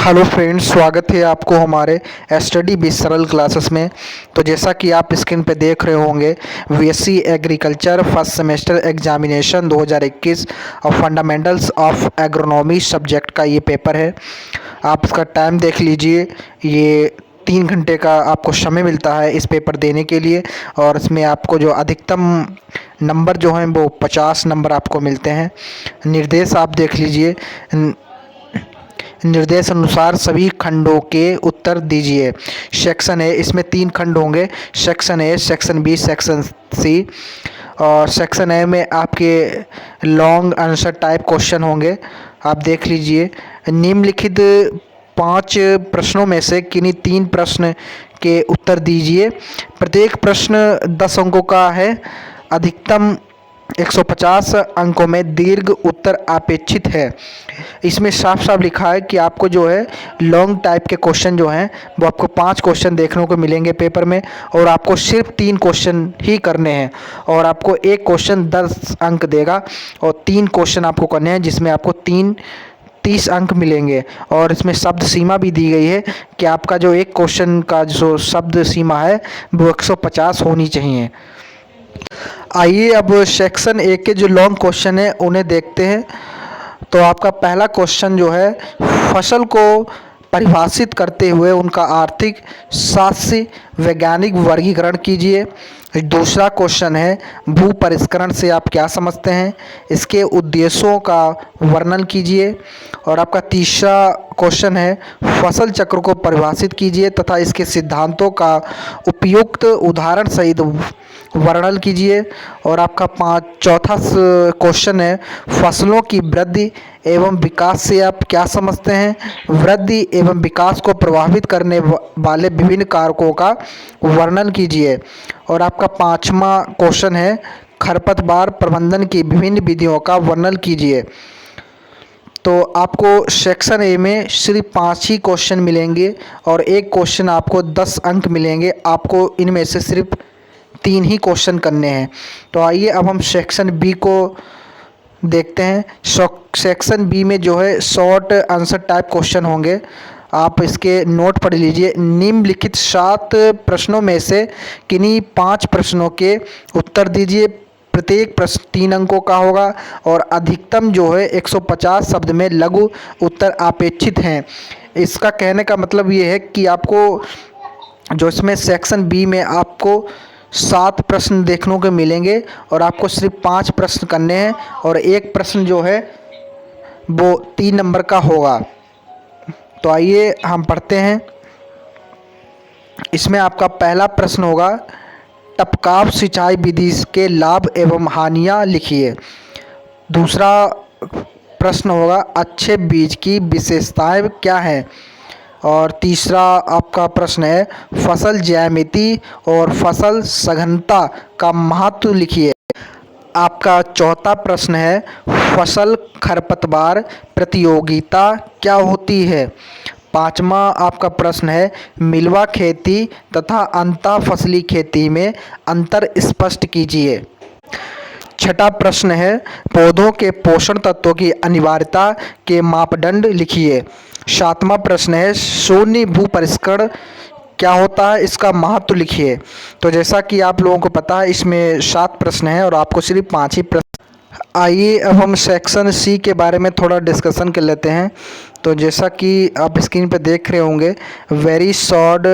Hello friends, स्वागत है आपको हमारे स्टडी विद सरल क्लासेस में। तो जैसा कि आप स्क्रीन पे देख रहे होंगे, BSc agriculture first semester examination 2021 और फंडामेंटल्स ऑफ एग्रोनॉमी सब्जेक्ट का ये पेपर है। आप इसका टाइम देख लीजिए। ये 3 घंटे का आपको समय मिलता है इस पेपर देने के लिए, और इसमें आपको जो अधिकतम नंबर जो हैं वो 50 नंबर आपको मिलते हैं। निर्देश आप देख लीजिए। निर्देश अनुसार सभी खंडों के उत्तर दीजिए। सेक्शन ए, इसमें 3 खंड होंगे, section A, section B, section C. और सेक्शन ए में आपके लॉन्ग आंसर टाइप क्वेश्चन होंगे। आप देख लीजिए। निम्नलिखित 5 प्रश्नों में से किन्हीं 3 प्रश्न के उत्तर दीजिए। प्रत्येक प्रश्न 10 अंकों का है। अधिकतम 150 अंकों में दीर्घ उत्तर अपेक्षित है। इसमें साफ साफ लिखा है कि आपको जो है लॉन्ग टाइप के क्वेश्चन जो हैं वो आपको 5 क्वेश्चन देखने को मिलेंगे पेपर में, और आपको सिर्फ 3 क्वेश्चन ही करने हैं। और आपको एक क्वेश्चन 10 अंक देगा और 3 क्वेश्चन आपको करने हैं, जिसमें आपको 30 अंक मिलेंगे। और इसमें शब्द सीमा भी दी गई है कि आपका जो एक क्वेश्चन का जो शब्द सीमा है वो 150 होनी चाहिए। आइए अब सेक्शन ए के जो लॉन्ग क्वेश्चन है उन्हें देखते हैं। तो आपका पहला क्वेश्चन जो है, फसल को परिभाषित करते हुए उनका आर्थिक, सास्य, वैज्ञानिक वर्गीकरण कीजिए। दूसरा क्वेश्चन है, भू परिष्करण से आप क्या समझते हैं, इसके उद्देश्यों का वर्णन कीजिए। और आपका तीसरा क्वेश्चन है, फसल चक्र को परिभाषित कीजिए तथा इसके सिद्धांतों का उपयुक्त उदाहरण सहित वर्णन कीजिए। और आपका चौथा क्वेश्चन है, फसलों की वृद्धि एवं विकास से आप क्या समझते हैं, वृद्धि एवं विकास को प्रभावित करने वाले विभिन्न कारकों का वर्णन कीजिए। और आपका 5वां क्वेश्चन है, खरपतवार प्रबंधन की विभिन्न विधियों का वर्णन कीजिए। तो आपको सेक्शन ए में सिर्फ 5 ही क्वेश्चन मिलेंगे और एक क्वेश्चन आपको 10 अंक मिलेंगे। आपको इनमें से सिर्फ 3 ही क्वेश्चन करने हैं। तो आइए अब हम सेक्शन बी को देखते हैं। सेक्शन बी में जो है शॉर्ट आंसर टाइप क्वेश्चन होंगे। आप इसके नोट पढ़ लीजिए। निम्नलिखित 7 प्रश्नों में से किन्हीं 5 प्रश्नों के उत्तर दीजिए। प्रत्येक प्रश्न 3 अंकों का होगा और अधिकतम जो है 150 शब्द में लघु उत्तर अपेक्षित हैं। इसका कहने का मतलब ये है कि आपको जो इसमें सेक्शन बी में आपको 7 प्रश्न देखने को मिलेंगे और आपको सिर्फ 5 प्रश्न करने हैं, और एक प्रश्न जो है वो 3 नंबर का होगा। तो आइए हम पढ़ते हैं। इसमें आपका पहला प्रश्न होगा, टपकाव सिंचाई विधि के लाभ एवं हानियाँ लिखिए। दूसरा प्रश्न होगा, अच्छे बीज की विशेषताएं क्या हैं। और तीसरा आपका प्रश्न है, फसल ज्यामिति और फसल सघनता का महत्व लिखिए। आपका चौथा प्रश्न है, फसल खरपतवार प्रतियोगिता क्या होती है। 5वां आपका प्रश्न है, मिलवा खेती तथा अंतः फसली खेती में अंतर स्पष्ट कीजिए। छठा प्रश्न है, पौधों के पोषण तत्वों की अनिवार्यता के मापदंड लिखिए। 7वां प्रश्न है, शून्य भू परिष्करण क्या होता है, इसका महत्व लिखिए। तो जैसा कि आप लोगों को पता है, इसमें 7 प्रश्न हैं और आपको सिर्फ 5 ही प्रश्न। आइए अब हम सेक्शन सी के बारे में थोड़ा डिस्कशन कर लेते हैं। तो जैसा कि आप स्क्रीन पर देख रहे होंगे, very short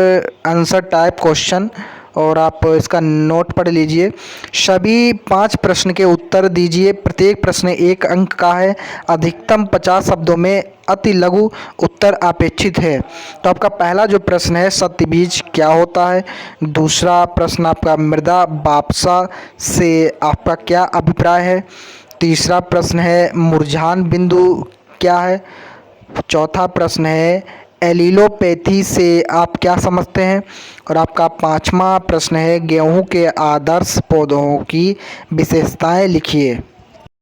answer type question, और आप इसका नोट पढ़ लीजिए। सभी 5 प्रश्न के उत्तर दीजिए। प्रत्येक प्रश्न 1 अंक का है। अधिकतम 50 शब्दों में अति लघु उत्तर अपेक्षित है। तो आपका पहला जो प्रश्न है, सत्य बीज क्या होता है। दूसरा प्रश्न आपका, मृदा वापसा से आपका क्या अभिप्राय है। तीसरा प्रश्न है, मुरझान बिंदु क्या है। चौथा प्रश्न है, एलिलोपैथी से आप क्या समझते हैं। और आपका 5वां प्रश्न है, गेहूं के आदर्श पौधों की विशेषताएं लिखिए।